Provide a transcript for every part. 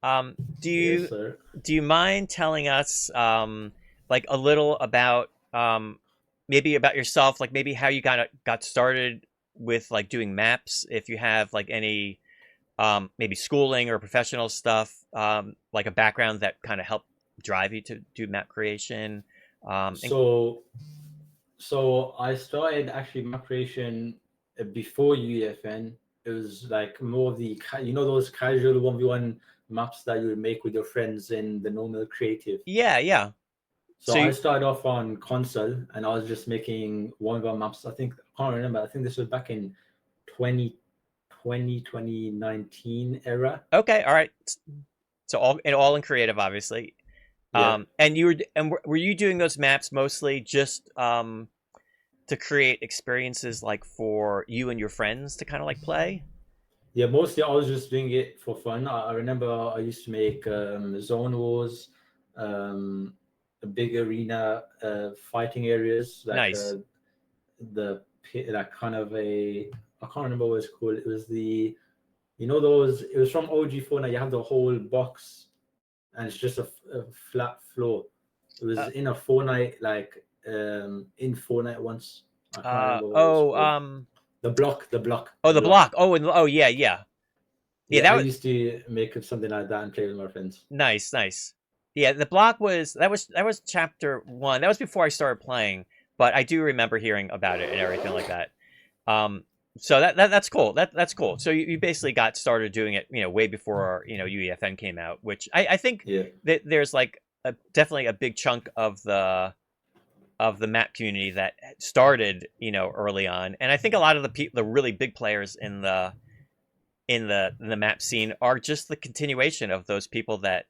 Um, do Yes, you sir. do you mind telling us like a little about maybe about yourself, like maybe how you got started with like doing maps, if you have like any maybe schooling or professional stuff, like a background that kind of helped drive you to do map creation. And So, so I started actually map creation before UEFN. It was like more of the those casual 1v1 maps that you would make with your friends in the normal creative. yeah, yeah. So So I you, started off on console and I was just making 1v1 maps. I can't remember. I think this was back in 2020, 2019 era. okay, all right. So all in creative, obviously. Yeah. And were you doing those maps mostly just to create experiences like for you and your friends to kind of like play? Yeah, mostly I was just doing it for fun. I remember I used to make zone wars, um, big arena fighting areas, like Nice. like kind of a I can't remember what it's called. It was those. It was from OG Fortnite. You have the whole box, and it's just a flat floor. It was Uh, in a Fortnite in Fortnite once. I can't remember what it was oh, called. oh, The the block. block. Oh, yeah, yeah, yeah. Yeah, I used to make up something like that and play with my friends. Nice, nice. Yeah, the block was chapter one. That was before I started playing, but I do remember hearing about it and everything like that. Um, so that's cool. That's cool. So you basically got started doing it, way before UEFN came out, which I think Yeah, that there's like definitely a big chunk of the map community that started, early on, and I think a lot of the really big players in the map scene are just the continuation of those people that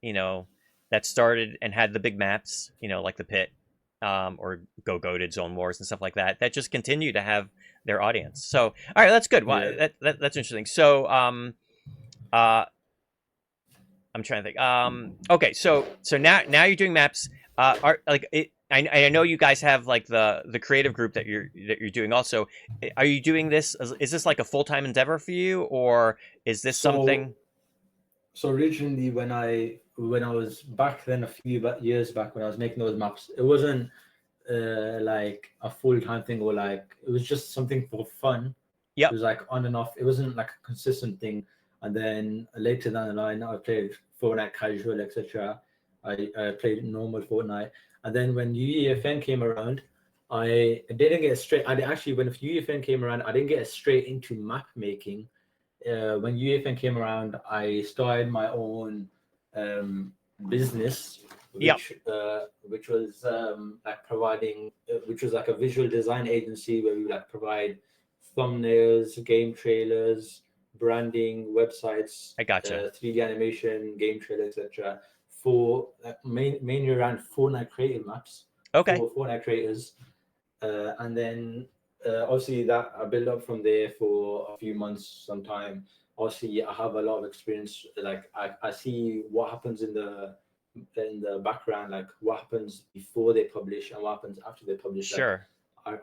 that started and had the big maps, like the pit, or go goated zone wars and stuff like that, that just continue to have their audience. So all right, that's good. yeah. That's interesting. So uh I'm trying to think. Okay, so now you're doing maps. Are like it. I know you guys have like the creative group that you're doing also. Are you doing this? Is this like a full time endeavor for you, or is this So, something? so originally when I was back then a few years back when I was making those maps, it wasn't like a full time thing or like it was just something for fun. It Yep. was like on and off. It wasn't like a consistent thing. And then later down the line, I played Fortnite casual, etc. I played normal Fortnite, and then when UEFN came around, I didn't get straight. I actually when UEFN came around, I didn't get straight into map making. When UEFN came around, I started my own um, business, Yep. which was like which was like a visual design agency where we like provide thumbnails, game trailers, branding, websites, I gotcha. 3D animation, game trailers, etc. For mainly around Fortnite creative maps Okay. for Fortnite creators, and then obviously that I built up from there for a few months, sometime. Obviously, I have a lot of experience. Like I see what happens in the background, like what happens before they publish and what happens after they publish. Like Sure.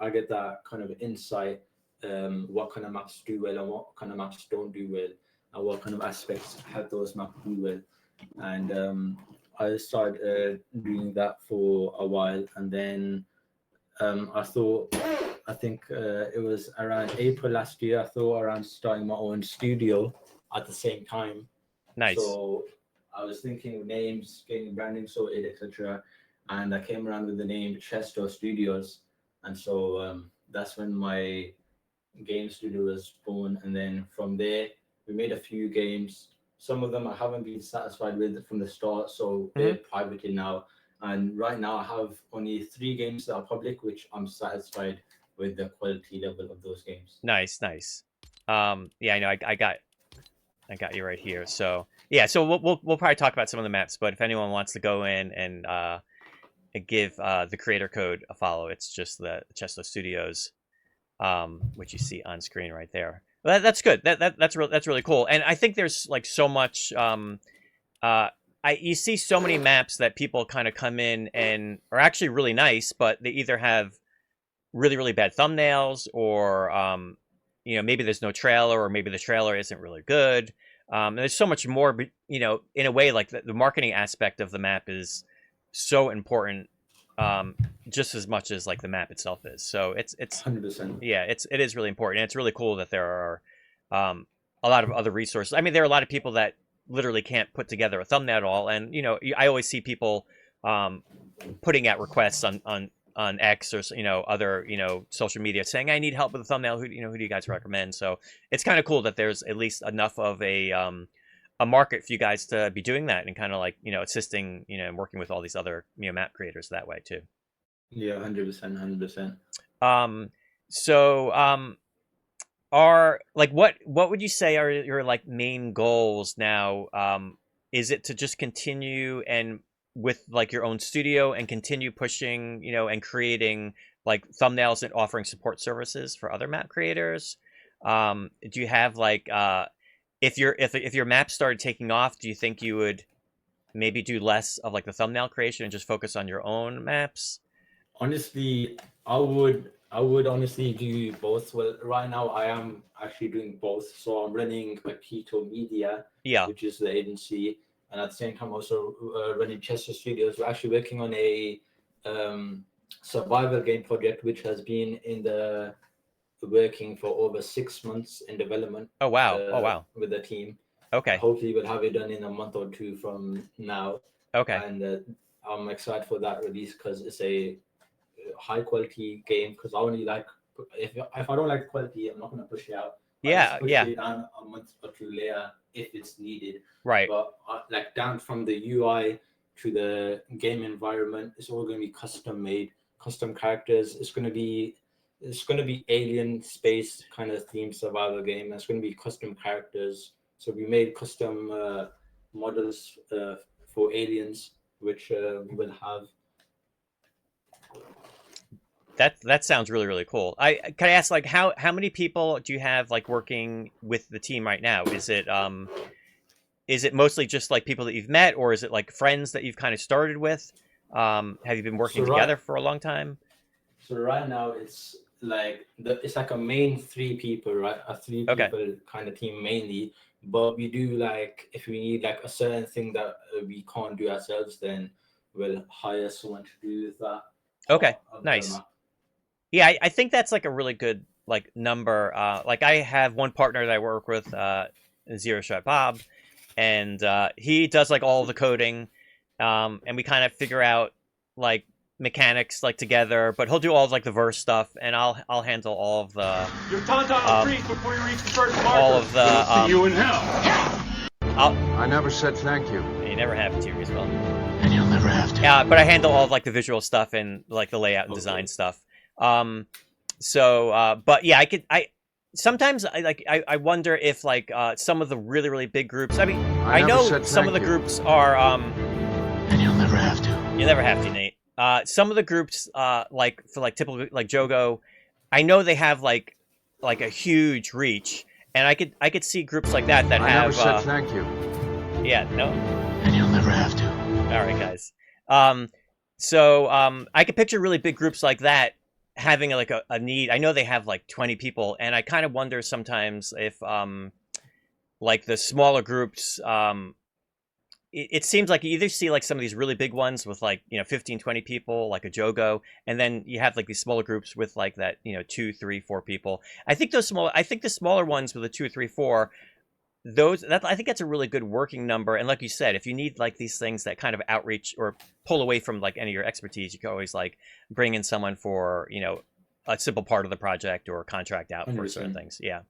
I get that kind of insight, what kind of maps do well and what kind of maps don't do well, and what kind of aspects help those maps do well. And I started doing that for a while, and then I think it was around April last year. I thought around starting my own studio at the same time. Nice. So I was thinking of names, getting branding sorted, etc. And I came around with the name Chesto Studios. And so that's when my game studio was born. And then from there, we made a few games. Some of them I haven't been satisfied with from the start, so Hmm. they're privately now. And right now, I have only 3 games that are public, which I'm satisfied with the quality level of those games. Nice. Nice. Yeah, I know. I got you right here. So yeah, so we'll probably talk about some of the maps, but if anyone wants to go in and give the creator code a follow, it's just the Chesto Studios, which you see on screen right there. Well, that's good. That's really cool. And I think there's like so much. Uh, you see so many maps that people kind of come in and are actually really nice, but they either have really bad thumbnails, or maybe there's no trailer, or maybe the trailer isn't really good. And there's so much more, you know, in a way, like the marketing aspect of the map is so important, just as much as like the map itself is. So it's 100%. yeah, it is really important. And it's really cool that there are a lot of other resources. I mean, there are a lot of people that literally can't put together a thumbnail at all, and you know, I always see people putting out requests on X or you know other you know social media saying I need help with a thumbnail. Who you know who do you guys recommend? So it's kind of cool that there's at least enough of a market for you guys to be doing that and kind of like you know assisting you know and working with all these other you know map creators that way too. Yeah, 100%, 100%. Um, so are like what would you say are your like main goals now? Is it to just continue and with like your own studio and continue pushing you know and creating like thumbnails and offering support services for other map creators? Do you have like if your map started taking off, do you think you would maybe do less of like the thumbnail creation and just focus on your own maps? Honestly, I would honestly do both. Well, right now I am actually doing both. So I'm running Keto Media, Yeah. which is the agency, and at the same time also running Chester Studios. We're actually working on a um, survival game project, which has been in the working for over 6 months in development Oh wow. Oh wow. with the team. Okay. Hopefully, we'll have it done in a month or two from now, Okay. and I'm excited for that release because it's a high quality game. Because I only like if I don't like quality, I'm not going to push it out. I just Yeah. push Yeah. it down a month or two later if it's needed. Right. But like down from the UI to the game environment, it's all going to be custom made, custom characters. It's going to be alien space kind of theme survival game. It's going to be custom characters. So we made custom models for aliens, which we will have. That sounds really really cool. I can I ask like how many people do you have like working with the team right now? Is it mostly just like people that you've met, or is it like friends that you've kind of started with? Have you been So working right, together for a long time? so right now it's like a main three people, right? A three Okay. people kind of team mainly. But we do like if we need like a certain thing that we can't do ourselves, then we'll hire someone to do that Okay. part of the Nice. map. Yeah, I think that's like a really good like number. Like I have one partner that I work with, Zero Shot Bob, and he does like all the coding, and we kind of figure out like mechanics like together. But he'll do all of like the verse stuff, and I'll handle all of the Your tauntaun freeze before you reach the first marker. all of the. We'll see you in hell. I never said thank you. You never have to as well. And you'll never have to. Yeah, but I handle all of like the visual stuff and like the layout and design stuff. But yeah, I sometimes I wonder if like some of the really really big groups. I mean, I never know said some of the thank you. groups are And you'll never have to. you never have to, Nate. Some of the groups like for like typical like Jogo, I know they have like a huge reach, and I could see groups like that I never have said thank you. yeah, no. And you'll never have to. All right, guys. I could picture really big groups like that having like a need. I know they have like 20 people, and I kind of wonder sometimes if like the smaller groups it seems like you either see like some of these really big ones with like you know 15 20 people like a Jogo, and then you have like these smaller groups with like that you know 2 3 4 people. I think the smaller ones with the 2 3 4, I think that's a really good working number. And like you said, if you need like these things that kind of outreach or pull away from like any of your expertise, you can always like bring in someone for you know a simple part of the project or contract out for certain 100%. things. Yeah,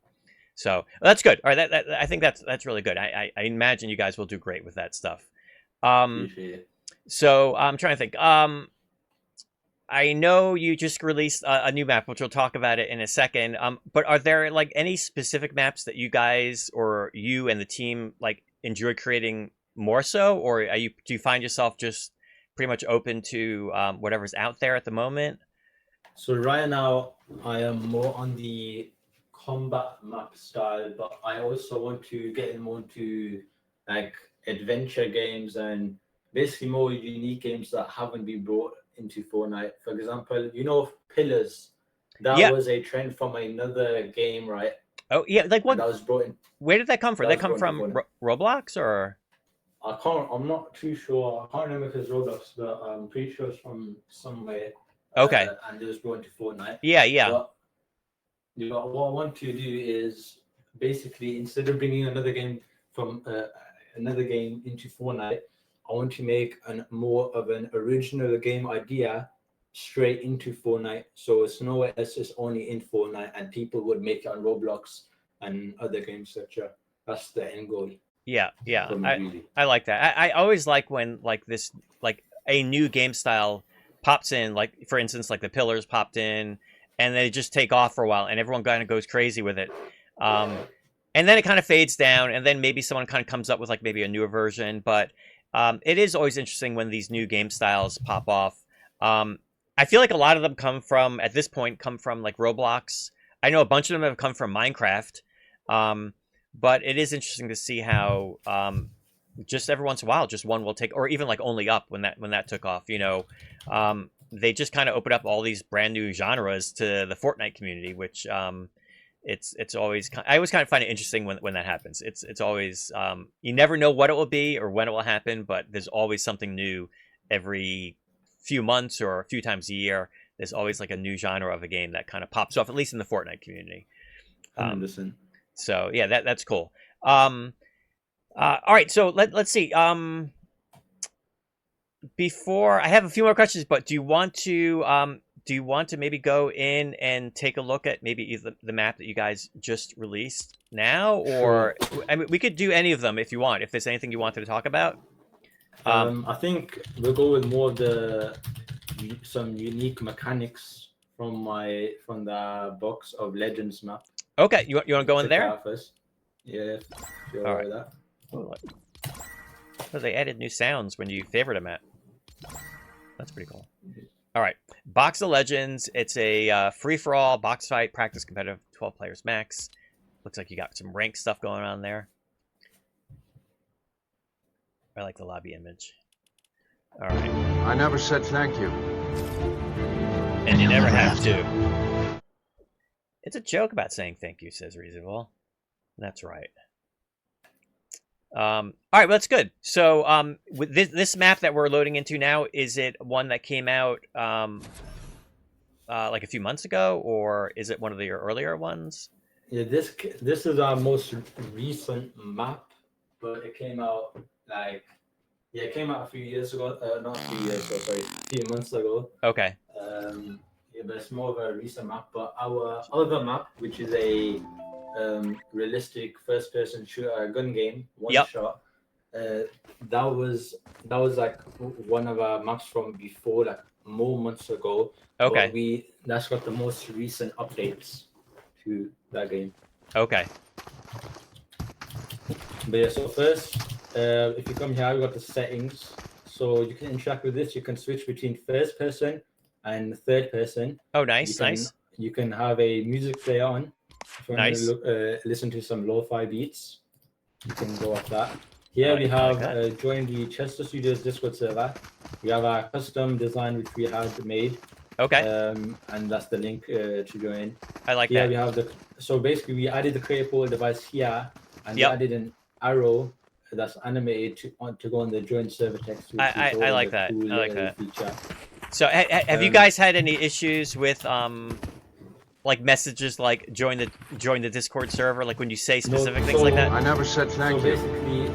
so that's good. All right, I think that's really good. I imagine you guys will do great with that stuff. Appreciate it. So I'm trying to think. I know you just released a new map, which we'll talk about it in a second. But are there like any specific maps that you guys or you and the team like enjoy creating more so, or do you find yourself just pretty much open to whatever's out there at the moment? So right now I am more on the combat map style, but I also want to get more into like adventure games and basically more unique games that haven't been brought into Fortnite. For example, Pillars. That Yeah. was a trend from another game, right? Oh yeah, like And what? that was brought in. Where did that come from? That Did was that come brought in from Roblox or? I'm not too sure. I can't remember if it's Roblox, but I'm pretty sure it's from somewhere. Okay. And it was brought into Fortnite. Yeah, yeah. But what I want to do is basically, instead of bringing another game from another game into Fortnite, I want to make more of an original game idea straight into Fortnite. So it's nowhere else, it's only in Fortnite, and people would make it on Roblox and other games, etc. That's the end goal. Yeah, yeah. For me, really. I like that. I always like when like this like a new game style pops in, like for instance, like the Pillars popped in, and they just take off for a while, and everyone kind of goes crazy with it. And then it kind of fades down, and then maybe someone kind of comes up with like maybe a newer version. But it is always interesting when these new game styles pop off. I feel like a lot of them come from at this point come from like Roblox. I know a bunch of them have come from Minecraft. But it is interesting to see how just every once in a while, just one will take, or even like Only Up when that took off. You know, they just kind of opened up all these brand new genres to the Fortnite community, which it's always I always kind of find it interesting when that happens. It's always you never know what it will be or when it will happen, but there's always something new every few months or a few times a year. There's always like a new genre of a game that kind of pops off, at least in the Fortnite community. 100%. So yeah, that's cool. All right, so let's see. Before I have a few more questions, but do you want to maybe go in and take a look at maybe the map that you guys just released now, or I mean, we could do any of them if you want. If there's anything you wanted to talk about. I think we'll go with more of some unique mechanics from the box of Legends map. Okay, you want to go in there? First. Yeah, all right. That. Oh, they added new sounds when you favorite a map. That's pretty cool. All right, Box of Legends. It's a free-for-all box fight practice competitive, 12 players max. Looks like you got some rank stuff going on there. I like the lobby image. All right. I never said thank you. And you never have to. It's a joke about saying thank you, says Reasonable. That's right. All right, well, that's good. So with this map that we're loading into now, is it one that came out like a few months ago, or is it one of the earlier ones? Yeah, this is our most recent map, but it came out it came out a few years ago. Not a few years ago, sorry, a few months ago. Okay. Yeah, but it's more of a recent map. But our other map, which is a realistic first-person shooter gun game, one shot, that was like one of our maps from before, like more months ago. Okay. But that's got the most recent updates to that game. Okay. But yeah, so first, if you come here, we've got the settings. So you can interact with this. You can switch between first person and third person. Oh, nice, nice. You can have a music player on. If you nice. Want to listen to some lo-fi beats, you can go off that. Here we have joined the Chester Studios Discord server. We have our custom design, which we had made. Okay. And that's the link to join. I like that. Here we have so basically we added the creator portal device here, and we added an arrow that's animated to go on the join server text. I like that. Cool I like that. Feature. So have you guys had any issues with like messages like join the Discord server, like when you say specific things like that? I never said thank you. you. So basically,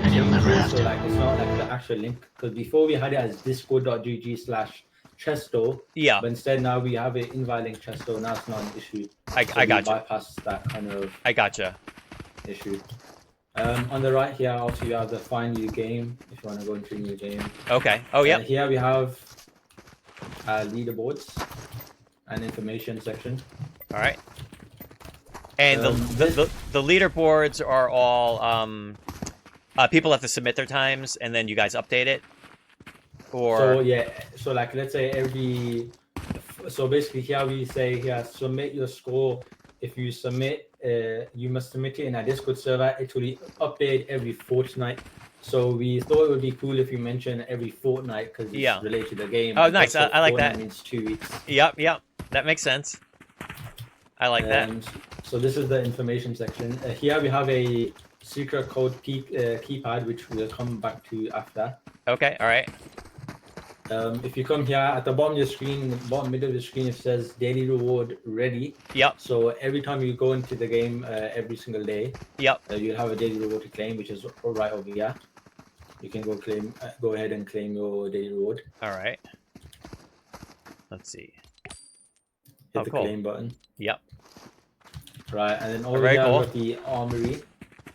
and you'll never have to. Like, it's not like the actual link, because before we had it as discord.gg/chesto. Yeah. But instead now we have it invalid link chesto. Now it's not an issue. I gotcha. Bypass that kind of. I gotcha. Issue. On the right here, also you have the find new game if you want to go into a new game. Okay. Oh yeah. Here we have leaderboards and information section. All right. And the leaderboards are all people have to submit their times, and then you guys update it. Or so yeah, so like let's say so basically here we say here submit your score. If you submit, you must submit it in our Discord server. It will be updated every fortnight. So we thought it would be cool if you mention every fortnight because it's related to the game. Oh, nice! I like that. Means 2 weeks. Yep. That makes sense. I like that. So this is the information section. Here we have a secret code keypad, which we'll come back to after. Okay, all right. If you come here at the bottom of your screen, bottom middle of the screen, it says daily reward ready. Yep. So every time you go into the game, every single day, Yep. you'll have a daily reward to claim, which is right over here. You can go ahead and claim your daily reward. All right. Let's see. Hit the claim button. Yep. Right, and then over Very here, cool. we got the armory.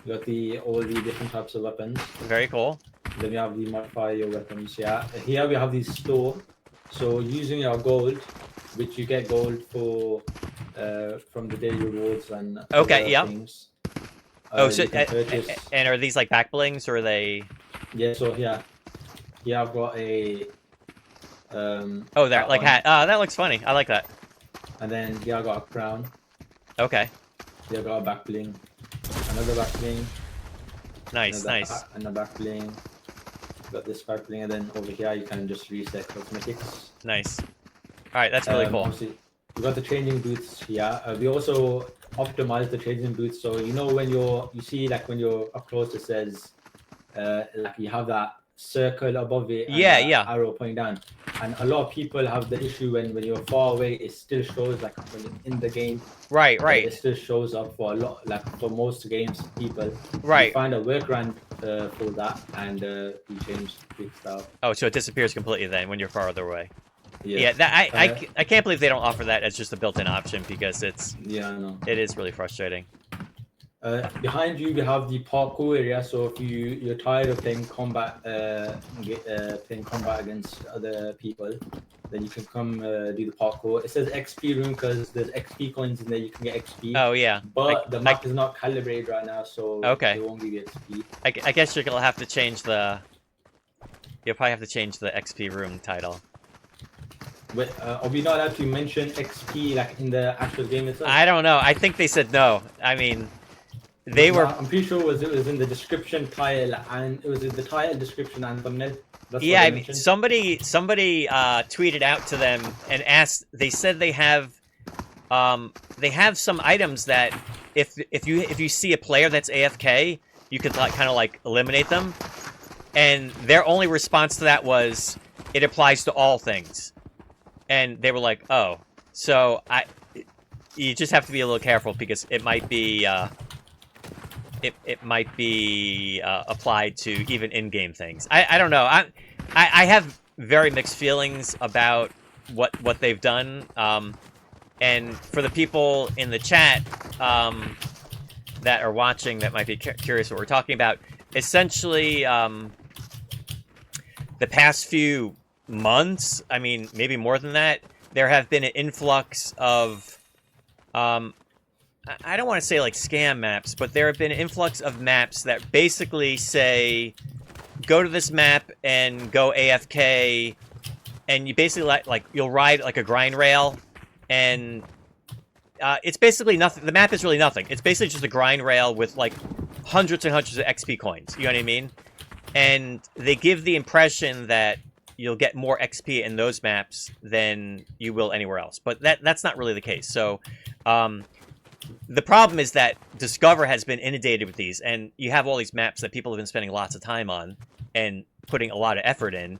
You got all the different types of weapons. Very cool. Then we have the modify your weapons. Yeah. Here we have the store. So using your gold, which you get gold for from the daily rewards and Okay, other yeah. things. Oh, so you can purchase. and are these like back blings or are they? Yeah. So here I've got a. Oh, that like one. hat. That looks funny. I like that. And then here I got a crown. Okay. Here I got a back bling. Another back bling. Nice, nice. And a back bling. Got this back bling, and then over here you can just reset cosmetics. Nice. All right, that's really cool. Obviously, we got the changing booths here. We also optimized the changing booths, so you know when you see like when you're up close, it says like you have that circle above it. And Yeah, that yeah. Arrow pointing down, and a lot of people have the issue when you're far away, it still shows like when you're in the game. Right, It right, still shows up for a lot, like for most games, people. right. You find a workaround for that, and you change quick stuff. Oh, so it disappears completely then when you're farther away. Yeah. Yeah, that I can't believe they don't offer that as just a built-in option because Yeah, I know. it is really frustrating. Behind you, we have the parkour area. So if you're tired of playing combat, against other people, then you can come do the parkour. It says XP room because there's XP coins in there. You can get XP. Oh yeah, But the map is not calibrated right now, so Okay. it won't give you XP. I guess you're gonna have to change the. You'll probably have to change the XP room title. But are we not allowed to mention XP like in the actual game itself? I don't know. I think they said no. I mean, they were. I'm pretty sure it was in the description title, and it was in the title, description, and thumbnail. That's Yeah, what I they mean, mentioned. somebody tweeted out to them and asked. They said they have some items that if you see a player that's AFK, you could like kind of like eliminate them. And their only response to that was, it applies to all things. And they were like, oh, so you just have to be a little careful because it might be applied to even in-game things. I don't know. I have very mixed feelings about what they've done. And for the people in the chat that are watching that might be curious what we're talking about, essentially the past few months, I mean, maybe more than that, there have been an influx of I don't want to say like scam maps, but there have been an influx of maps that basically say, go to this map and go AFK, and you basically like you'll ride like a grind rail, and it's basically nothing. The map is really nothing. It's basically just a grind rail with like hundreds and hundreds of XP coins. You know what I mean? And they give the impression that you'll get more XP in those maps than you will anywhere else. But that's not really the case. So the problem is that Discover has been inundated with these, and you have all these maps that people have been spending lots of time on and putting a lot of effort in,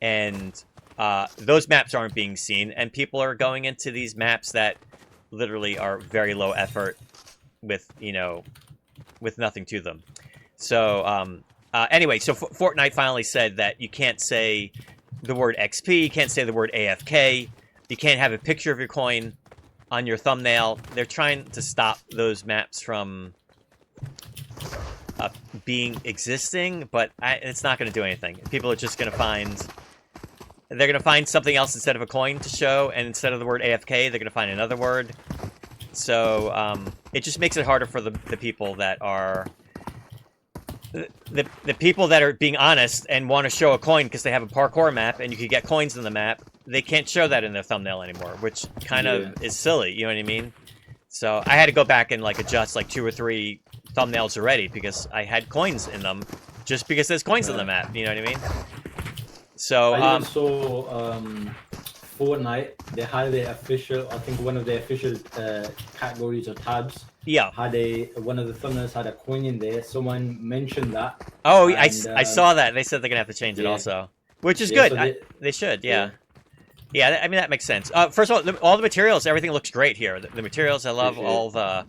and those maps aren't being seen, and people are going into these maps that literally are very low effort with, with nothing to them. So anyway, so Fortnite finally said that you can't say the word XP, you can't say the word AFK, you can't have a picture of your coin on your thumbnail. They're trying to stop those maps from being existing, but it's not going to do anything. People are just going to they're going to find something else instead of a coin to show, and instead of the word AFK, they're going to find another word. So it just makes it harder for the people that are the people that are being honest and want to show a coin because they have a parkour map and you can get coins in the map. They can't show that in their thumbnail anymore, which kind of is silly. You know what I mean? So I had to go back and like adjust like 2 or 3 thumbnails already because I had coins in them, just because there's coins in the map. You know what I mean? So I even saw Fortnite, they had their official, I think one of their official categories or tabs Yeah. had one of the thumbnails had a coin in there. Someone mentioned that. Oh, And, I saw that. They said they're gonna have to change it yeah. also, which is Yeah, good. so They should. Yeah. Yeah. I mean, that makes sense. First of all the materials, everything looks great here. The materials, I love all the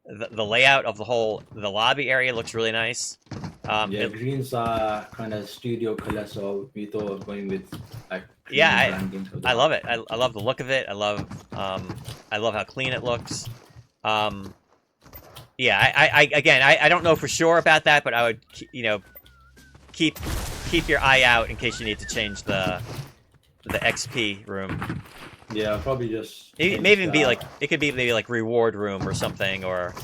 layout of the lobby area looks really nice. Greens are kind of studio color, so we thought of going with like. Yeah, I love it. I love the look of it. I love how clean it looks. Yeah, I don't know for sure about that, but I would, keep your eye out in case you need to change the XP room. Yeah, probably just. It may even be like, it could be maybe like reward room or something, or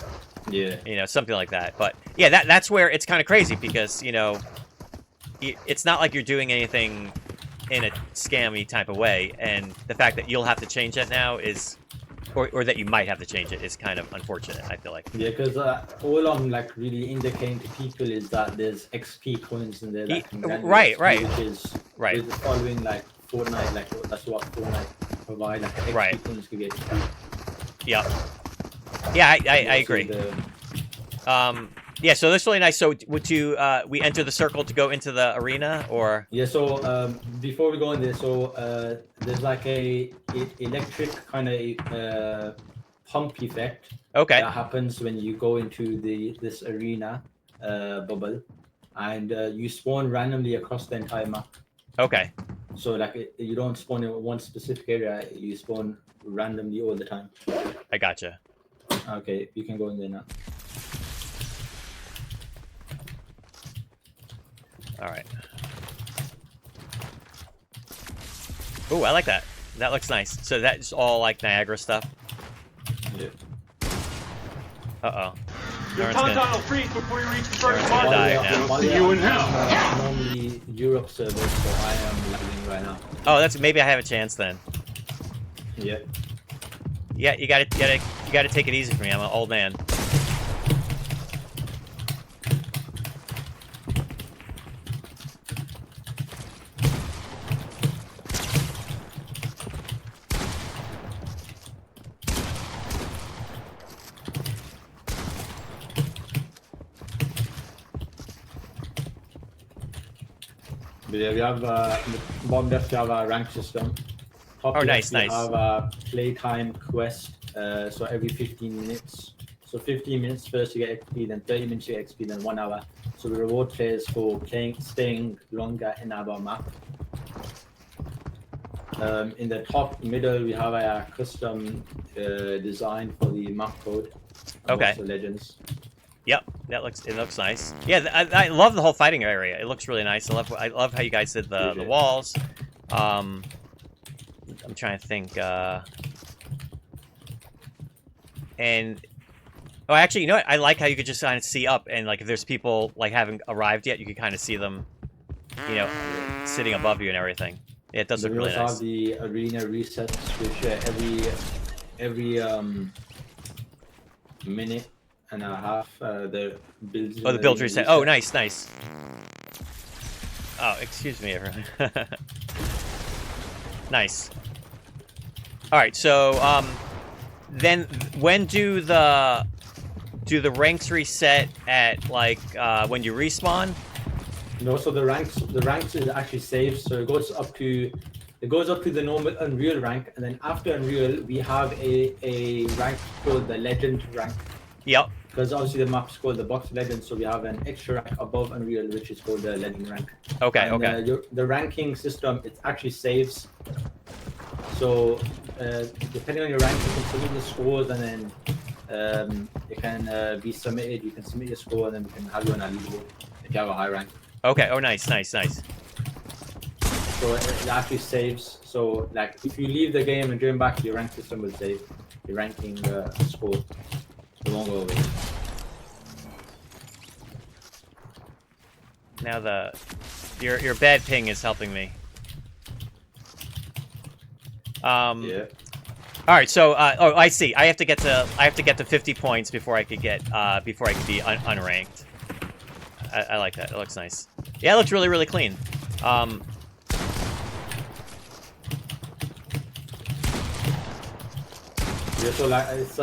something like that. But yeah, that's where it's kind of crazy because it's not like you're doing anything in a scammy type of way, and the fact that you'll have to change that now is, or that you might have to change it is kind of unfortunate, I feel like. Yeah, because all I'm like really indicating to people is that there's XP coins in there that can grant right, XP, right. Which is with following like Fortnite, like that's what Fortnite provide, like XP coins can get. Yeah. Yeah, I agree. Yeah, so that's really nice. So would you we enter the circle to go into the arena, or? Yeah, so before we go in there, so there's like a electric kind of pump effect that happens when you go into this arena bubble, and you spawn randomly across the entire map. Okay. So like you don't spawn in one specific area, you spawn randomly all the time. I gotcha. Okay, you can go in there now. All right. Oh, I like that. That looks nice. So that's all like Niagara stuff. Yeah. Your tauntaun will freeze before you reach the first die mark. now. We'll see you in hell. Normally Europe servers, so I am lagging right now. Oh, that's maybe I have a chance then. Yeah. Yeah, you gotta take it easy for me. I'm an old man. But yeah, we have bottom left we have a rank system. Top left, nice. We have a playtime quest. So every 15 minutes. So 15 minutes first you get XP, then 30 minutes you get XP, then 1 hour. So we reward players for staying longer in our map. In the top middle we have a custom design for the map code. Okay. The legends. Yep, it looks nice. Yeah, I love the whole fighting area. It looks really nice. I love how you guys did the walls. I'm trying to think. And actually, you know what? I like how you could just kind of see up, and like if there's people like haven't arrived yet, you can kind of see them, sitting above you and everything. Yeah, it does look really nice. We also have the arena resets, which every minute and a half the builds. Oh, the build reset. Oh, nice. Oh, excuse me, everyone. Nice. All right, so then when do the ranks reset at like when you respawn? No, so the ranks is actually saved, so it goes up to the normal Unreal rank, and then after Unreal we have a rank called the Legend rank. Yep. Because obviously the map's called the Box Legend, so we have an extra rank above Unreal, which is called the Legend rank. Okay. And, okay. The ranking system, it actually saves. So depending on your rank, you can submit the scores, and then it can be submitted. You can submit your score, and then we can have you on a leaderboard if you have a high rank. Okay. Oh, nice. So it actually saves. So like if you leave the game and join back, your rank system will save your ranking score. It won't go away. Now your bad ping is helping me. Yeah. All right. So oh, I see. I have to get to 50 points before I could be unranked. I like that. It looks nice. Yeah, it looks really clean. Yeah, so like it's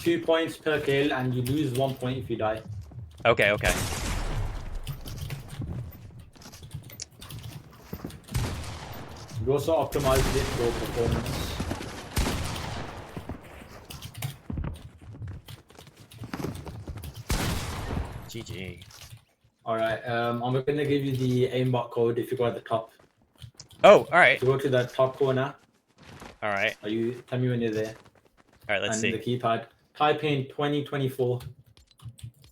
2 points per kill, and you lose 1 point if you die. Okay, okay. You also optimize it for performance. GG. All right, I'm gonna give you the aimbot code if you go at the top. Oh, all right. If you go to the top corner, All right. tell me when you're there. All right, let's And see. the keypad, type in 2024,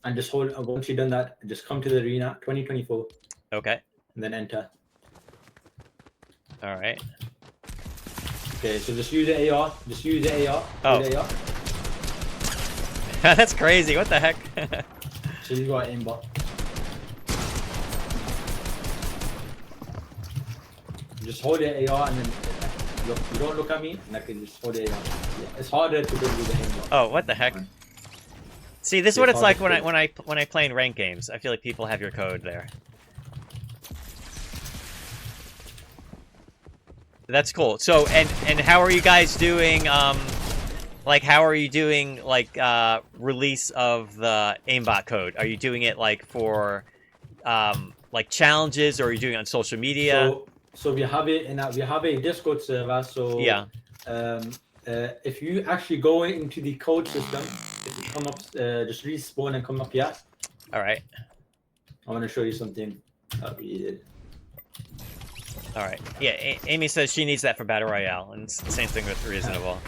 and just hold. Once you've done that, just come to the arena 2024, Okay. and then enter. All right. Okay, so just use the AR. Just use the AR. Oh. Use the AR. That's crazy. What the heck? So you got aimbot. Just hold the AR and then look. You don't look at me. And I can just hold the AR. Yeah, it's harder to build with the aimbot. Oh, what the heck? See, this is what it's like when I play in ranked games. I feel like people have your code there. That's cool. So, and how are you guys doing? Like, how are you doing? Like, release of the aimbot code? Are you doing it like for, like challenges, or are you doing it on social media? So we have it in we have a Discord server. So Yeah. If you actually go into the code system, if you come up, just respawn and come up here. All right. I want to show you something that we did. All right. Yeah. Amy says she needs that for Battle Royale, and it's the same thing with Reasonable.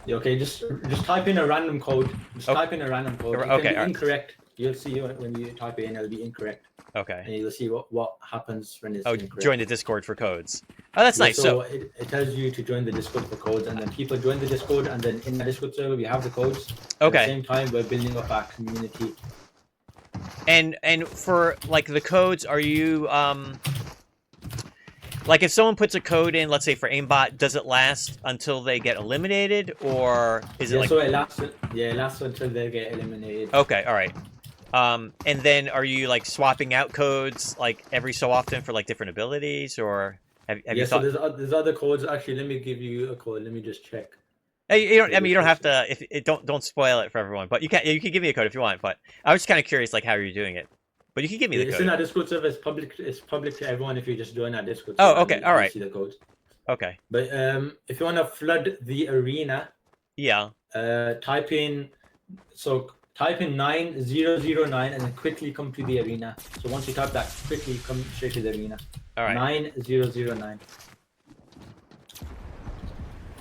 Yeah, okay, just type in a random code. Just type in a random code. It Okay, can be incorrect. You'll see when you type it in, it'll be incorrect. Okay. And you'll see what happens when it's incorrect. Join the Discord for codes. Oh, that's Yeah, nice. So it tells you to join the Discord for codes, and then people join the Discord, and then in the Discord server we have the codes. Okay. At the same time, we're building up our community. And for like the codes, are you like if someone puts a code in, let's say for aimbot, does it last until they get eliminated, or is it like? So it lasts. Yeah, it lasts until they get eliminated. Okay, all right. And then are you like swapping out codes like every so often for like different abilities, or have you thought? So there's other codes. Actually, let me give you a code. Let me just check. You don't. I mean, you don't have to. Don't spoil it for everyone. But you can give me a code if you want. But I was just kind of curious, like how you're doing it. But you can give me the code. It's in our Discord server. It's public to everyone if you just join our Discord server. Oh, okay. All right. See the codes. Okay. But if you want to flood the arena, yeah. Type in 9009 and then quickly come to the arena. So once you type that, quickly come straight to the arena. All right. 9009.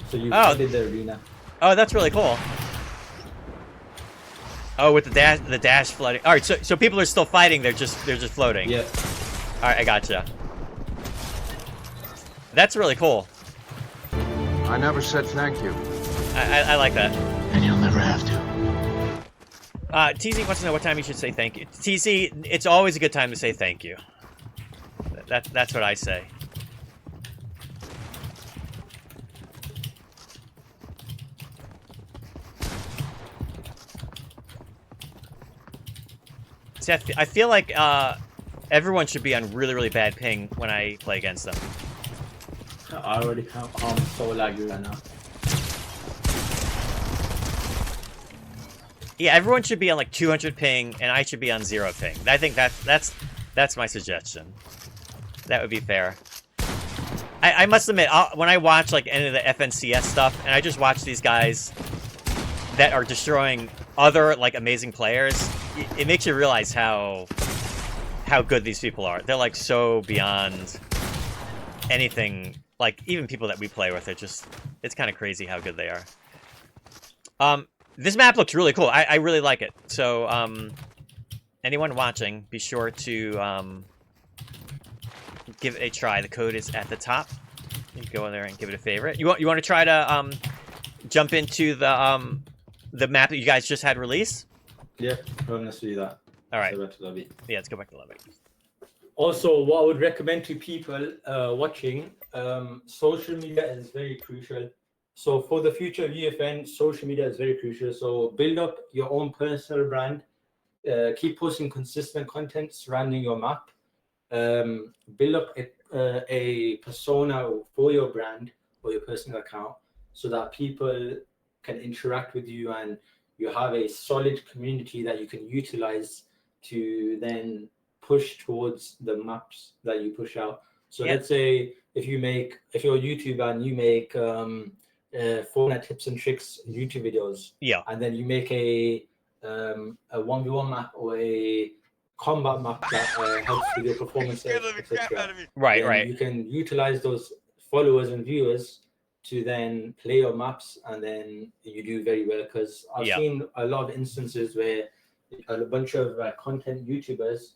So you flooded the arena. Oh, that's really cool. Oh, with the dash flooding. All right, so people are still fighting. They're just floating. Yeah. All right, I gotcha. That's really cool. I never said thank you. I like that. And you'll never have to. TZ wants to know what time you should say thank you. TZ, it's always a good time to say thank you. That's what I say. See, I feel like everyone should be on really, really bad ping when I play against them. I already have. I'm so laggy right now. Yeah, everyone should be on like 200 ping, and I should be on 0 ping. I think that's my suggestion. That would be fair. I must admit, when I watch like any of the FNCS stuff, and I just watch these guys that are destroying other like amazing players, it makes you realize how good these people are. They're like so beyond anything. Like even people that we play with, it's kind of crazy how good they are. This map looks really cool. I really like it. So anyone watching, be sure to give it a try. The code is at the top. You can go in there and give it a favorite. You want to try to jump into the map that you guys just had release? Yeah, let's do that. All right. So back to lobby. Yeah, let's go back to lobby. Also, what I would recommend to people watching, social media is very crucial. So for the future of UEFN, social media is very crucial. So build up your own personal brand. Keep posting consistent content surrounding your map. Build up a persona for your brand or your personal account so that people can interact with you, and you have a solid community that you can utilize to then push towards the maps that you push out. So let's say if you're a YouTuber and you make Fortnite tips and tricks YouTube videos, and then you make a 1v1 map or a combat map that helps with your performance, etc. Right. You can utilize those followers and viewers to then play your maps, and then you do very well. Because I've seen a lot of instances where a bunch of content YouTubers,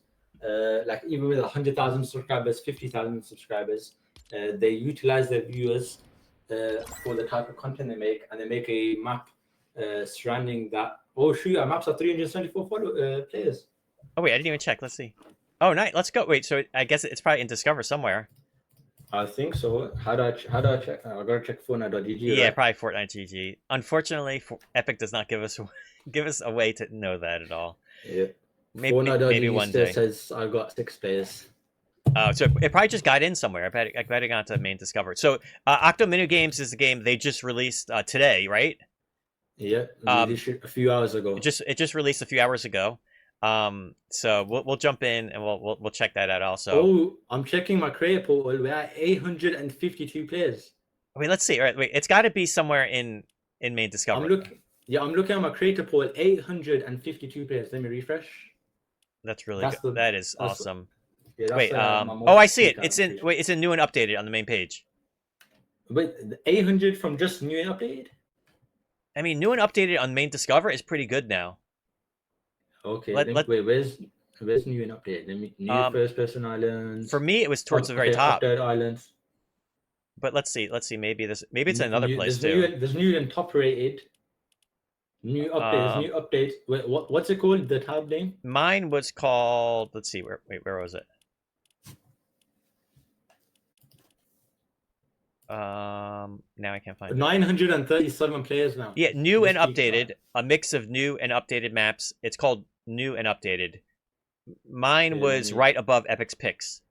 like even with 100,000 subscribers, 50,000 subscribers, they utilize their viewers for the type of content they make, and they make a map surrounding that. Oh shoot, our maps are 374 players. Oh wait, I didn't even check. Let's see. Oh, nice. Let's go. Wait, so I guess it's probably in Discover somewhere. I think so. How do I check? I gotta check Fortnite.gg. Yeah, right? probably Fortnite.gg. Unfortunately, Epic does not give us a way to know that at all. Yeah. Maybe one day. Says I've got 6 players. So it probably just got in somewhere. I bet it got to main Discover. So Octo Minigames is the game they just released today, right? Yeah, a few hours ago. It just released a few hours ago. So we'll jump in and we'll check that out also. Oh, I'm checking my creator portal. We're at 852 players. Wait, let's see. All right, wait, it's got to be somewhere in main Discover. I'm looking at my creator portal. 852 players. Let me refresh. That's really good. That is awesome. Yeah, wait, oh, I see it. It's in new and updated on the main page. Wait, 800 from just new and updated? I mean, new and updated on main Discover is pretty good now. Okay, wait, where's new and updated? New first person islands. For me, it was towards the very top. Islands. But let's see. Maybe it's another place too. There's new and top rated. New updates. New updates. Wait, what's it called? The tab name? Mine was called. Let's see. Where was it? Now I can't find it. 937 players now. Yeah, new and updated. A mix of new and updated maps. It's called new and updated. Mine was right above Epic's picks.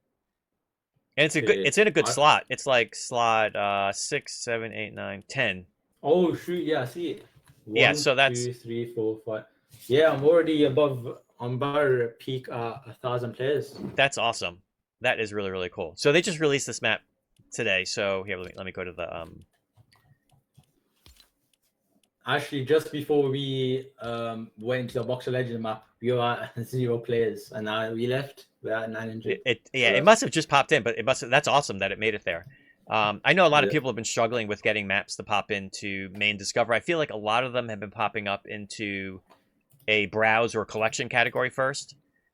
And it's in a good slot. It's like slot 6, 7, 8, 9, 10. Oh shoot, yeah, I see it. 1, so that's 2, 3, 4, 5. Yeah, I'm already above. I'm about to peak 1,000 players. That's awesome. That is really, really cool. So they just released this map today. So here, let me go to the Actually, just before we went to the Boxer Legend map, we were at 0 players, and now we left. We're at 900. It must have just popped in, but that's awesome that it made it there. I know a lot of people have been struggling with getting maps to pop into main Discover. I feel like a lot of them have been popping up into a browse or collection category first.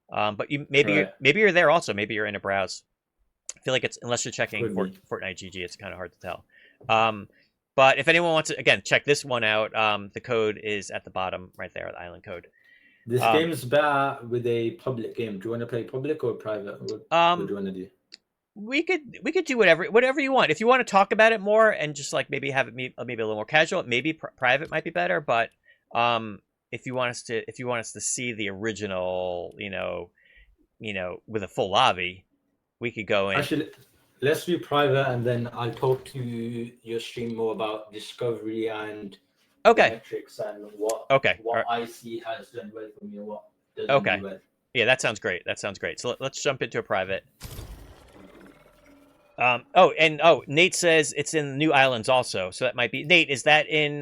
But maybe you're there also. Maybe you're in a browse. I feel like it's, unless you're checking Fortnite GG, it's kind of hard to tell. But if anyone wants to, again, check this one out, the code is at the bottom right there, the island code. This game's better with a public game. Do you want to play public or private? What do you want to do? We could do whatever you want. If you want to talk about it more and just like maybe have it maybe a little more casual, maybe private might be better. But if you want us to see the original, with a full lobby, we could go in. Actually, let's do private, and then I'll talk to your stream more about discovery and metrics and what I see has done well for me and what doesn't do well. Yeah, that sounds great. So let's jump into a private. Nate says it's in New Islands also, so that might be Nate. Is that in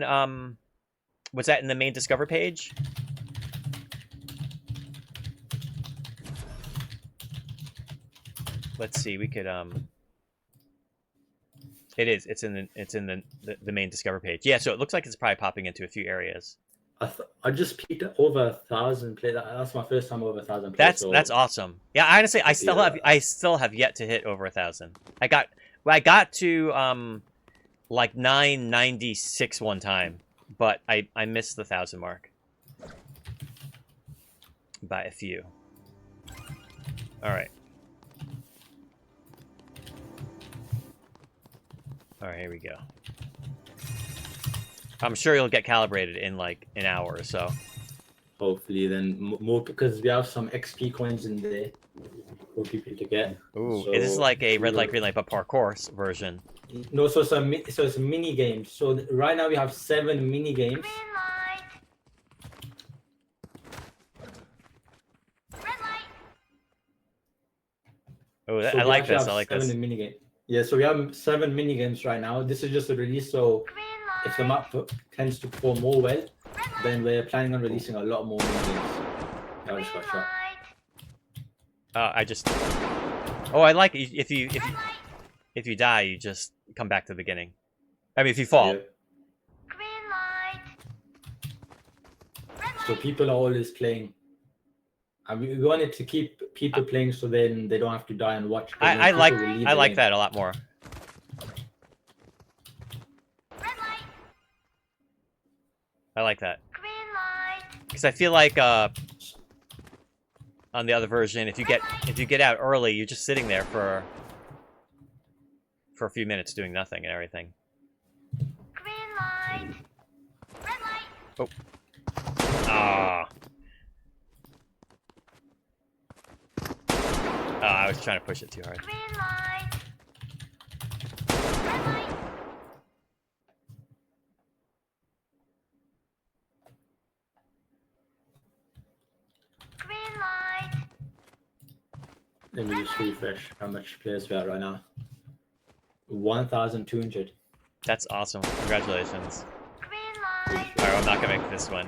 was that in the main Discover page? Let's see. We could It is. It's in the main Discover page. Yeah, so it looks like it's probably popping into a few areas. I just peaked over 1,000 players. That's my first time over 1,000 players. That's awesome. Yeah, honestly, I still have yet to hit over 1,000. I got to like 996 one time, but I missed the 1,000 mark by a few. All right. All right, here we go. I'm sure you'll get calibrated in like an hour or so. Hopefully, then more, because we have some XP coins in there for people to get. Ooh, so, this is like a red light, green light, but parkour version. No, so it's mini games. So right now we have 7 mini games. Oh, So I we like actually this. have I like 7 this. mini games. Yeah, so we have 7 mini games right now. This is just a release, so if the map tends to perform more well, then we're planning on releasing a lot more mini games. I just got shot. I just. Oh, I like it. If you die, you just come back to the beginning. I mean, if you fall. Yeah. So people are always playing. And we wanted to keep people playing so then they don't have to die and watch. I like that a lot more. I like that. Because I feel like on the other version, if you get out early, you're just sitting there for a few minutes doing nothing and everything. Oh. Ah. I was trying to push it too hard. Let me just refresh how much players we are right now. 1,200. That's awesome. Congratulations. Alright, I'm not gonna make this one.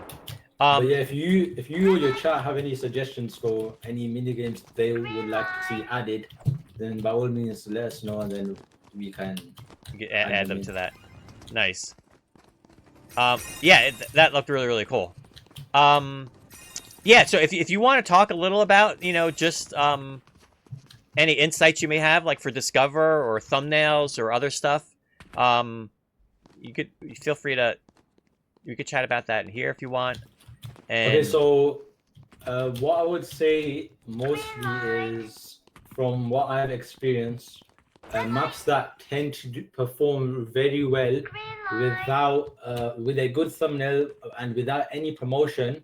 But yeah, if you or your chat have any suggestions for any mini games they would like to see added, then by all means let us know and then we can add them to that. Nice. Yeah, that looked really, really cool. Yeah, so if you want to talk a little about, you know, just any insights you may have, like for Discover or thumbnails or other stuff, you feel free to, you could chat about that in here if you want. And okay, so what I would say mostly is from what I've experienced, maps that tend to perform very well without with a good thumbnail and without any promotion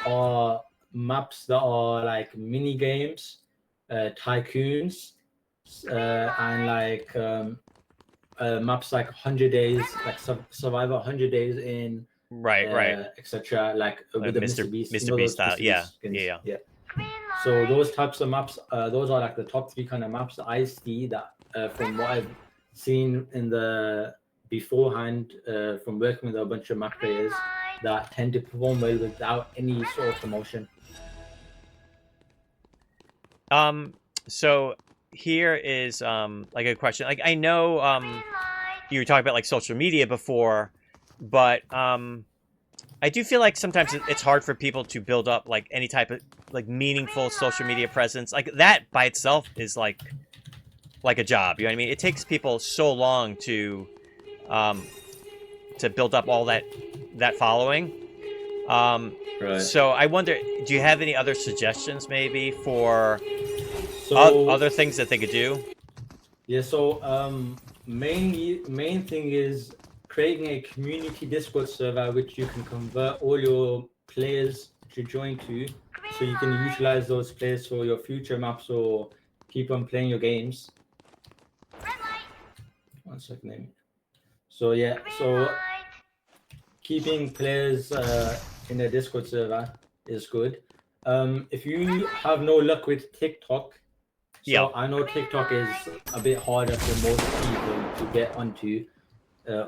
are maps that are like mini games, tycoons, and like maps like 100 days, like Survivor 100 days in, right, etc. Like with the Mr. Beast, Mr. Beast style, yeah. So those types of maps, those are like the top 3 kind of maps that I see that from what I've seen in the beforehand from working with a bunch of map players that tend to perform well without any sort of promotion. So here is like a question. Like I know you were talking about like social media before, but I do feel like sometimes it's hard for people to build up like any type of like meaningful social media presence. Like that by itself is like a job. You know what I mean? It takes people so long to build up all that following. Right. So I wonder, do you have any other suggestions maybe for other things that they could do? Yeah. So main thing is creating a community Discord server which you can convert all your players to join to, so you can utilize those players for your future maps or keep on playing your games. 1 second. So yeah, so keeping players in a Discord server is good. If you have no luck with TikTok, so I know TikTok is a bit harder for most people to get onto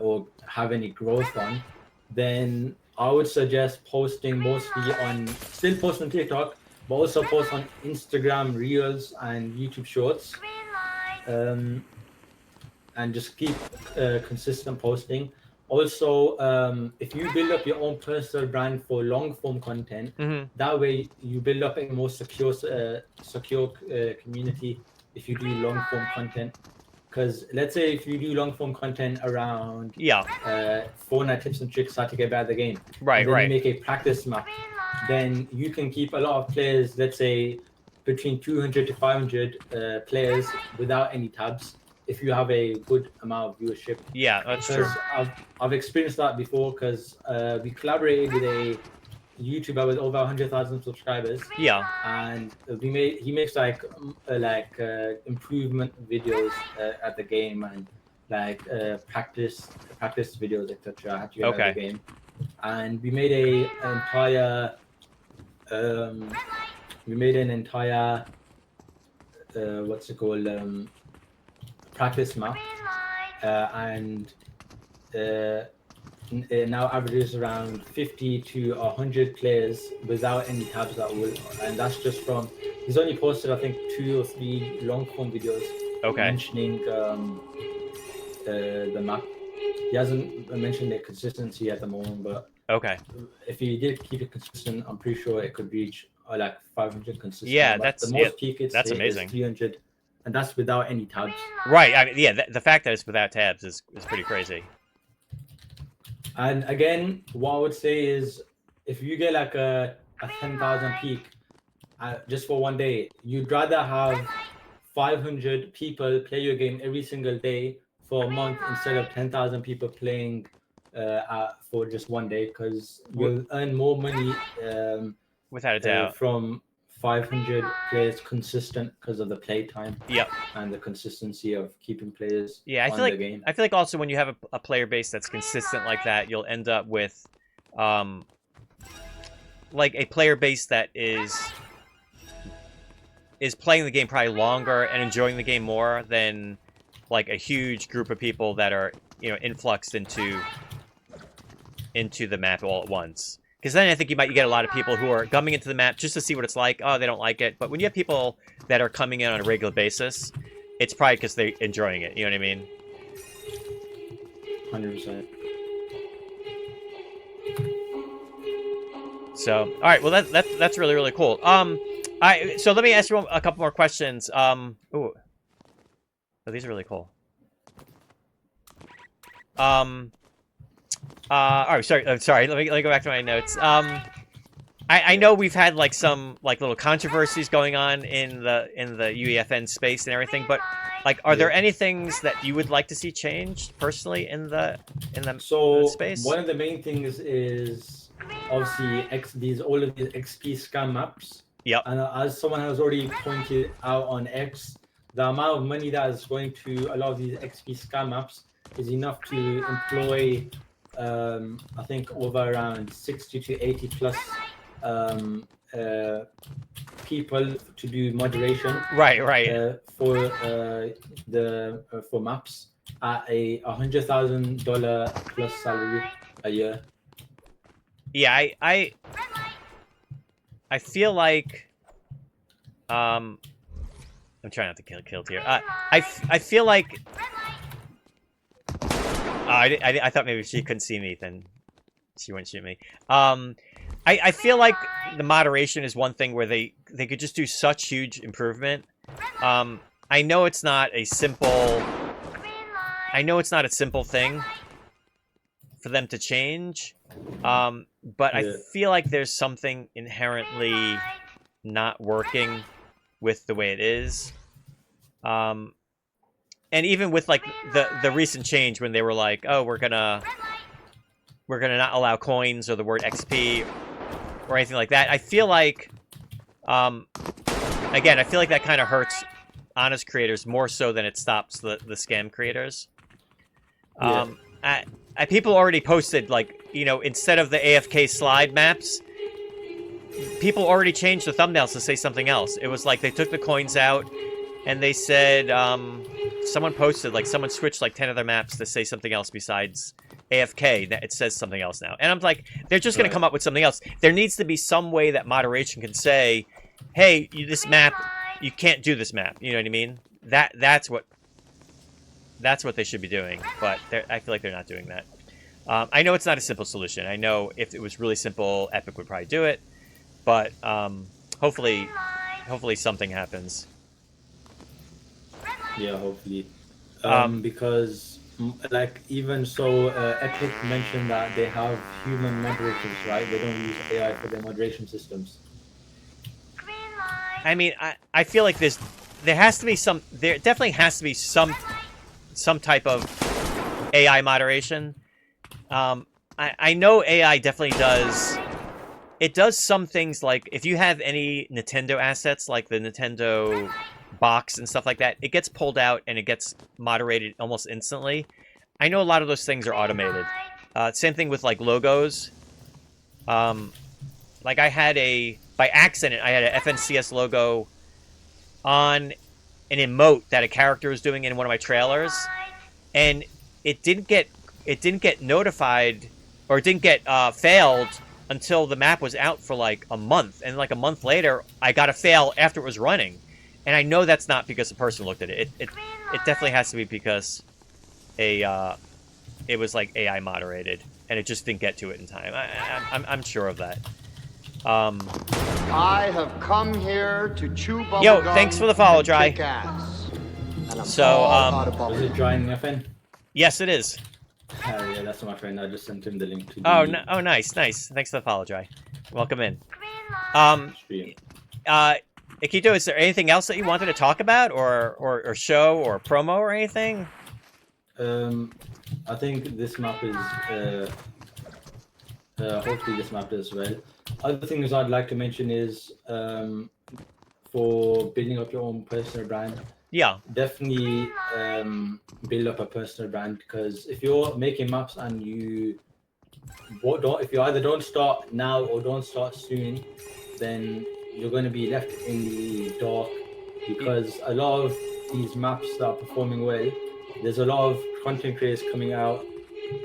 or have any growth on, then I would suggest posting mostly on, still post on TikTok, but also post on Instagram Reels and YouTube Shorts. And just keep consistent posting. Also, if you build up your own personal brand for long form content, that way you build up a more secure community if you do long form content. Because let's say if you do long form content around Fortnite tips and tricks how to get better at the game, and then you make a practice map, then you can keep a lot of players, let's say between 200 to 500 players without any tabs, if you have a good amount of viewership. Yeah, that's true. I've experienced that before because we collaborated with a YouTuber with over 100,000 subscribers. Yeah. And he makes like improvement videos at the game and like practice videos, etc. I had to get out Okay. of the game, and we made an entire what's it called, practice map, and it now averages around 50 to 100 players without any tabs at all, and that's just from, he's only posted I think 2 or 3 long form videos mentioning the map. He hasn't mentioned the consistency at the moment, but Okay. if he did keep it consistent, I'm pretty sure it could reach like 500 consistent. Yeah, but that's the most peak it's that's hit amazing. is 300, and that's without any tabs. Right. I mean, yeah, the fact that it's without tabs is pretty crazy. And again, what I would say is, if you get like a 10,000 peak just for one day, you'd rather have 500 people play your game every single day for a month instead of 10,000 people playing for just one day, because you'll earn more money Without a doubt. from 500 players consistent because of the play time. Yep. And the consistency of keeping players Yeah, I on feel like the game. I feel like also when you have a player base that's consistent like that, you'll end up with like a player base that is playing the game probably longer and enjoying the game more than like a huge group of people that are, you know, influxed into the map all at once. Because then I think you get a lot of people who are coming into the map just to see what it's like. Oh, they don't like it. But when you have people that are coming in on a regular basis, it's probably because they're enjoying it. You know what I mean? 100%. So, all right. Well, that's really, really cool. So let me ask you a couple more questions. Ooh. Oh, these are really cool. All right, sorry. Let me go back to my notes. I know we've had like some like little controversies going on in the UEFN space and everything, but like, are there any things that you would like to see changed personally in the space? One of the main things is obviously all of these XP scam maps. Yep. And as someone has already pointed out on X, the amount of money that is going to a lot of these XP scam maps is enough to employ I think over around 60 to 80 plus people to do moderation. Right. For maps at a $100,000 plus salary a year. Yeah, I feel like I'm trying not to get killed here. I feel like I thought maybe she couldn't see me, then she wouldn't shoot me. I feel like the moderation is one thing where they could just do such huge improvement. I know it's not a simple thing for them to change, but I feel like there's something inherently not working with the way it is. And even with like the recent change when they were like, oh, we're gonna not allow coins or the word XP or anything like that. I feel like, again, I feel like that kind of hurts honest creators more so than it stops the scam creators. People already posted, like, you know, instead of the AFK slide maps, people already changed the thumbnails to say something else. It was like they took the coins out and they said, someone posted, like, someone switched like 10 other maps to say something else besides AFK. It says something else now. And I'm like, they're just going to come up with something else. There needs to be some way that moderation can say, hey, this map, you can't do this map. You know what I mean? That's what they should be doing. But I feel like they're not doing that. I know it's not a simple solution. I know if it was really simple, Epic would probably do it. But hopefully something happens. Yeah, hopefully. Because, like, even so, Epic mentioned that they have human moderators, right? They don't use AI for their moderation systems. I mean, I feel like there definitely has to be some type of AI moderation. I know AI definitely does. It does some things, like if you have any Nintendo assets, like the Nintendo box and stuff like that, it gets pulled out and it gets moderated almost instantly. I know a lot of those things are automated. Same thing with like logos. Like I had by accident, I had an FNCS logo on an emote that a character was doing in one of my trailers, and it didn't get notified, or it didn't get failed until the map was out for like a month, and like a month later, I got a fail after it was running, and I know that's not because the person looked at it. It definitely has to be because it was like AI moderated, and it just didn't get to it in time. I'm sure of that. I have come here to chew bubble Yo, gum thanks for the follow, and Dry. kick ass. And I'm So, all out of bubble Was it gum. Dry in the FN? Yes, it is. Yeah, that's my friend. I just sent him the link to the Oh, nice. Thanks for the follow, Dry. Welcome in. stream. Akito, is there anything else that you wanted to talk about, or show, or promo, or anything? I think this map is hopefully this map does well. Other things I'd like to mention is for building up your own personal brand, Yeah. definitely build up a personal brand, because if you're making maps and if you either don't start now or don't start soon, then you're going to be left in the dark, because a lot of these maps that are performing well, there's a lot of content creators coming out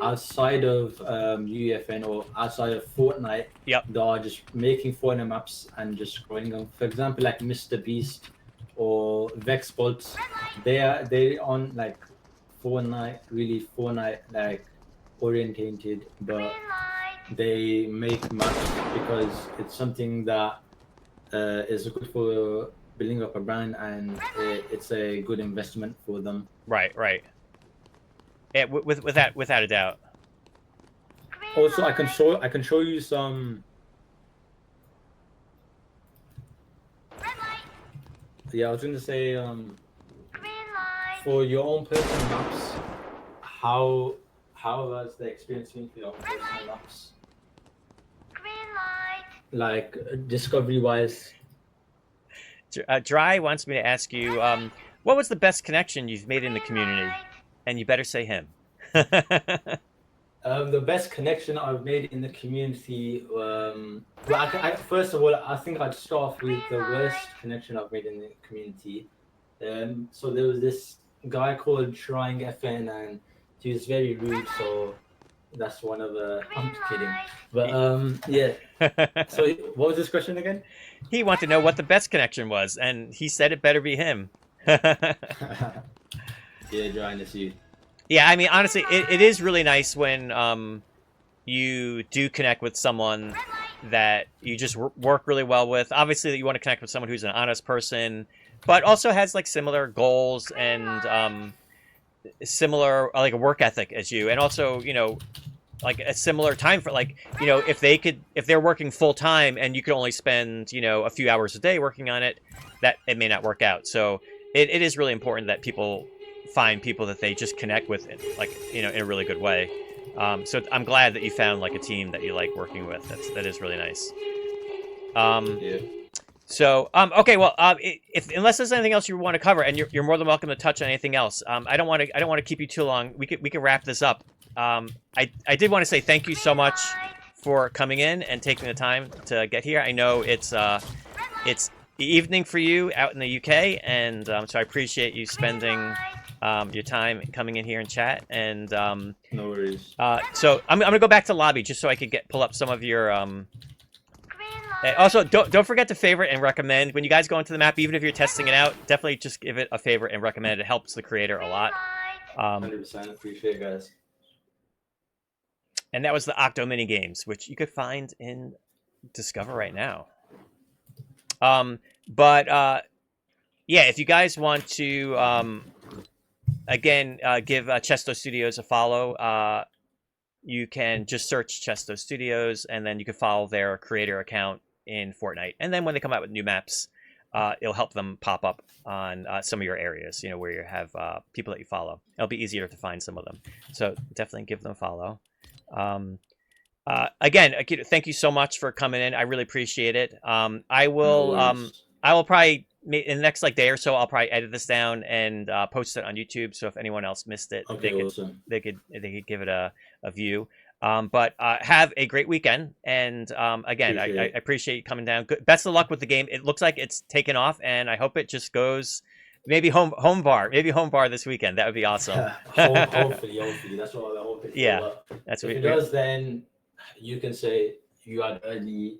outside of UEFN or outside of Fortnite. Yep. That are just making Fortnite maps and just growing them. For example, like Mr. Beast or Vexbots, they on like Fortnite like orientated, but they make maps because it's something that is good for building up a brand, and it's a good investment for them. Right. Yeah, without a doubt. Also, I can show you some. Yeah, I was going to say, for your own personal maps, how was the experience been for your own personal maps? Like discovery wise. Dry wants me to ask you, what was the best connection you've made in the community? And you better say him. The best connection I've made in the community, well, first of all, I think I'd start off with the worst connection I've made in the community. So there was this guy called Trying FN, and he was very rude, so that's one of the... I'm just kidding. But yeah. So what was this question again? He wanted to know what the best connection was, and he said it better be him. Yeah, Brian, it's you. Yeah, I mean, honestly, it is really nice when you do connect with someone that you just work really well with. Obviously, that you want to connect with someone who's an honest person, but also has like similar goals and similar like a work ethic as you, and also like a similar time for like if they're working full time and you could only spend a few hours a day working on it, that it may not work out. So it is really important that people find people that they just connect with in a really good way. So I'm glad that you found like a team that you like working with. That is really nice. Yeah. So okay, well, unless there's anything else you want to cover, and you're more than welcome to touch on anything else. I don't want to keep you too long. We can wrap this up. I did want to say thank you so much for coming in and taking the time to get here. I know it's the evening for you out in the UK, and so I appreciate you spending your time coming in here and chat. And No worries. so I'm gonna go back to lobby just so I could pull up some of your also don't forget to favorite and recommend when you guys go into the map. Even if you're testing it out, definitely just give it a favorite and recommend it. It helps the creator a lot. 100% appreciate it, guys. And that was the Octo mini games, which you could find in Discover right now. Yeah, if you guys want to again give Chesto Studios a follow, you can just search Chesto Studios, and then you can follow their creator account in Fortnite. And then when they come out with new maps, it'll help them pop up on some of your areas, where you have people that you follow. It'll be easier to find some of them. So definitely give them a follow. Again, Akito, thank you so much for coming in. I really appreciate it. I will probably in the next like day or so, I'll probably edit this down and post it on YouTube. So if anyone else missed it, Okay, awesome. they could give it a view. But have a great weekend, and again, I appreciate you coming down. Best of luck with the game. It looks like it's taken off, and I hope it just goes. Maybe home bar this weekend. That would be awesome. hopefully, that's what I'm hoping for. Yeah, that's if what it does. Then you can say you had early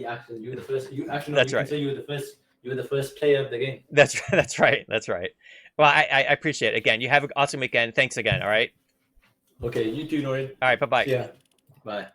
access. You were the first. You actually, that's you right. Can say you were the first. You were the first player of the game. That's right. Well, I appreciate it. Again, you have an awesome weekend. Thanks again. All right. Okay, you too, Noreen. All right. Bye-bye. Yeah. Bye.